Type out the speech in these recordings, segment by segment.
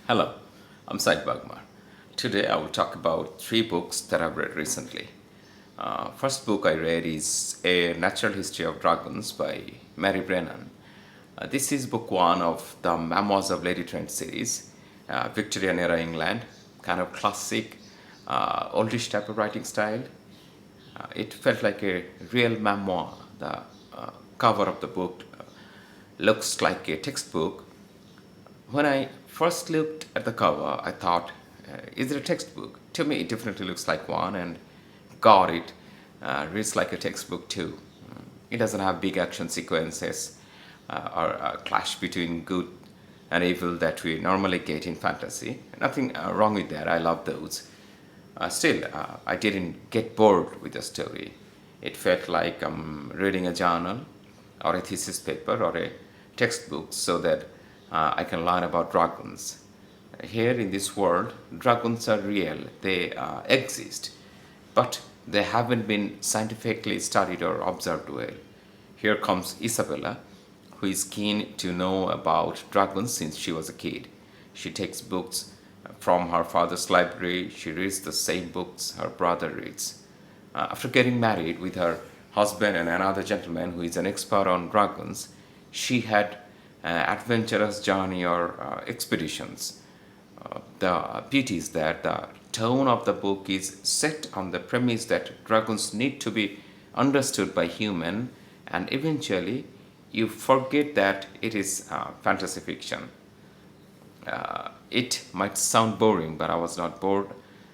Hello, I'm Said Bagmar. Today I will talk about three books that I've read recently. First book I read is A Natural History of Dragons by Mary Brennan. This is book one of the Memoirs of Lady Trent series, Victorian era England, kind of classic, oldish type of writing style. It felt like a real memoir. The cover of the book looks like a textbook. When I first looked at the cover, I thought, is it a textbook? To me, it definitely looks like one, and God, it reads like a textbook too. It doesn't have big action sequences or a clash between good and evil that we normally get in fantasy. Nothing wrong with that. I love those. Still, I didn't get bored with the story. It felt like I'm reading a journal or a thesis paper or a textbook so that I can learn about dragons. Here in this world, dragons are real, they exist, but they haven't been scientifically studied or observed well. Here comes Isabella, who is keen to know about dragons since she was a kid. She takes books from her father's library, she reads the same books her brother reads. After getting married with her husband and another gentleman who is an expert on dragons, she had adventurous journey or expeditions. The beauty is that the tone of the book is set on the premise that dragons need to be understood by human, and eventually you forget that it is fantasy fiction. It might sound boring, but I was not bored,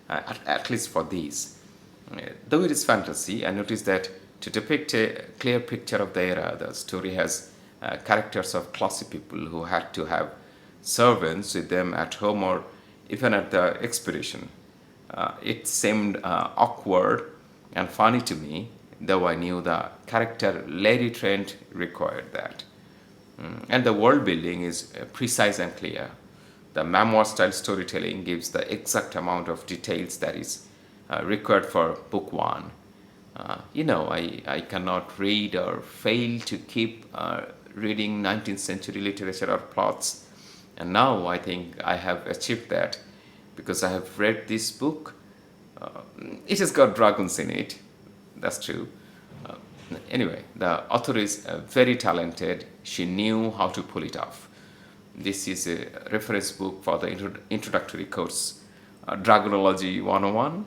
at least for these. Though it is fantasy, I noticed that to depict a clear picture of the era, the story has characters of classy people who had to have servants with them at home or even at the expedition. It seemed awkward and funny to me, though I knew the character Lady Trent required that. And the world building is precise and clear. The memoir style storytelling gives the exact amount of details that is required for book one. I cannot read or fail to keep reading 19th century literature or plots. And now I think I have achieved that because I have read this book. It has got dragons in it, that's true. Uh, anyway, the author is very talented. She knew how to pull it off. This is a reference book for the introductory course, Dragonology 101.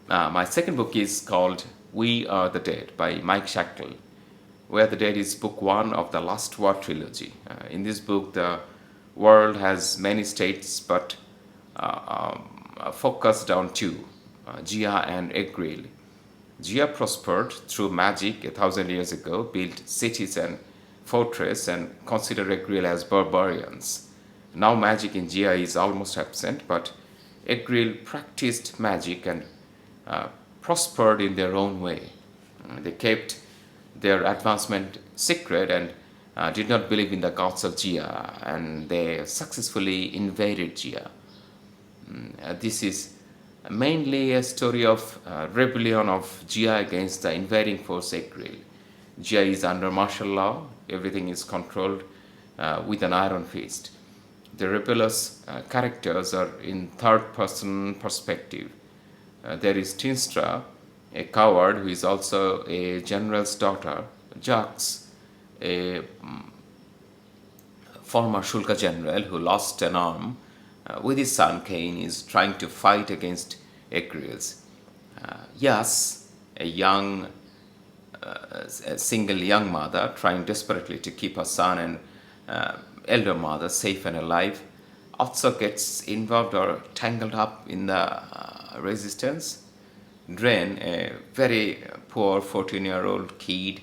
My second book is called We Are the Dead by Mike Shackle. We Are the Dead is book one of the Last War trilogy. In this book, the world has many states, but focused on two, Gia and Egriel. Gia prospered through magic 1,000 years ago, built cities and fortress, and considered Egriel as barbarians. Now magic in Gia is almost absent, but Egriel practiced magic and uh, prospered in their own way. They kept their advancement secret and did not believe in the gods of Gia, and they successfully invaded Gia. This is mainly a story of rebellion of Gia against the invading force Egriel. Gia is under martial law, everything is controlled with an iron fist. The rebellious characters are in third person perspective. There is Tinstra, a coward who is also a general's daughter, Jax, a former Shulka general who lost an arm, with his son Cain, is trying to fight against Egriels. Yas, a young, a single young mother trying desperately to keep her son and elder mother safe and alive, also gets involved or tangled up in the resistance. Drain, a very poor 14-year-old kid,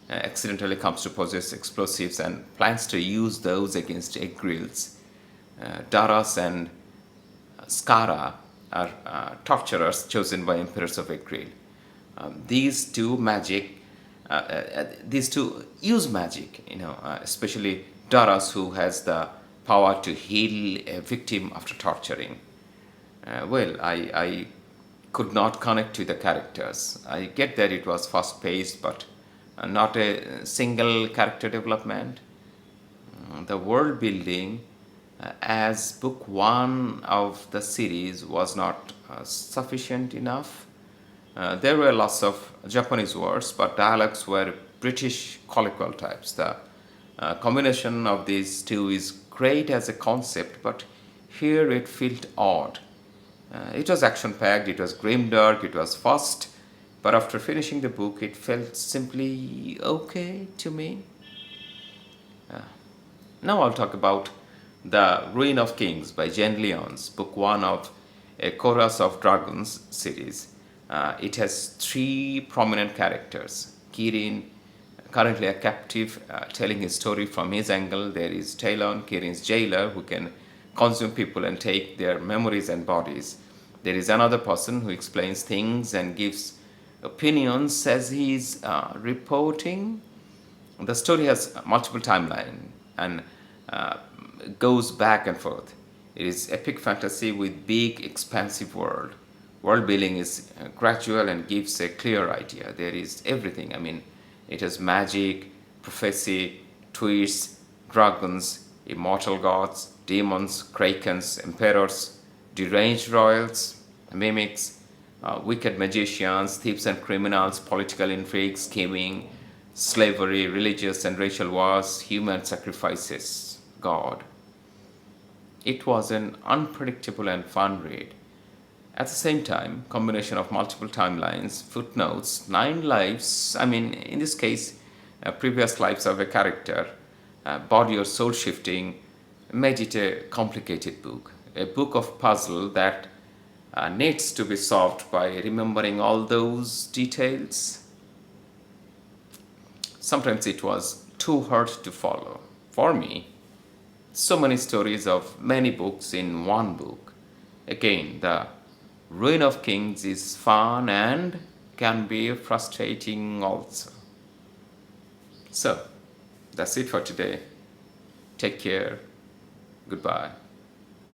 accidentally comes to possess explosives and plans to use those against Egriels. Daras and Skara are torturers chosen by emperors of Egriel. These two use magic, especially Daras, who has the power to heal a victim after torturing. I could not connect to the characters. I get that it was fast paced, but not a single character development. The world building as book one of the series was not sufficient enough. There were lots of Japanese words, but dialects were British colloquial types. The combination of these two is great as a concept, but here it felt odd. It was action packed, it was grimdark, it was fast, but after finishing the book, it felt simply okay to me. Now I'll talk about The Ruin of Kings by Jen Lyons, book one of a Chorus of Dragons series. It has three prominent characters. Kirin, currently a captive, telling his story from his angle. There is Talon, Kirin's jailer, who can consume people and take their memories and bodies. There is another person who explains things and gives opinions as he is reporting. The story has multiple timeline and uh, goes back and forth. It is epic fantasy with big, expansive world. World building is gradual and gives a clear idea. There is everything. I mean, it has magic, prophecy, twists, dragons, immortal gods, demons, krakens, emperors, deranged royals, mimics, wicked magicians, thieves and criminals, political intrigues, scheming, slavery, religious and racial wars, human sacrifices, God. It was an unpredictable and fun read. At the same time, combination of multiple timelines, footnotes, nine lives, I mean, in this case, previous lives of a character, body or soul shifting, made it a complicated book. A book of puzzle that needs to be solved by remembering all those details. Sometimes it was too hard to follow. For me, so many stories of many books in one book. Again, the Ruin of Kings is fun and can be frustrating also. So, that's it for today. Take care. Goodbye.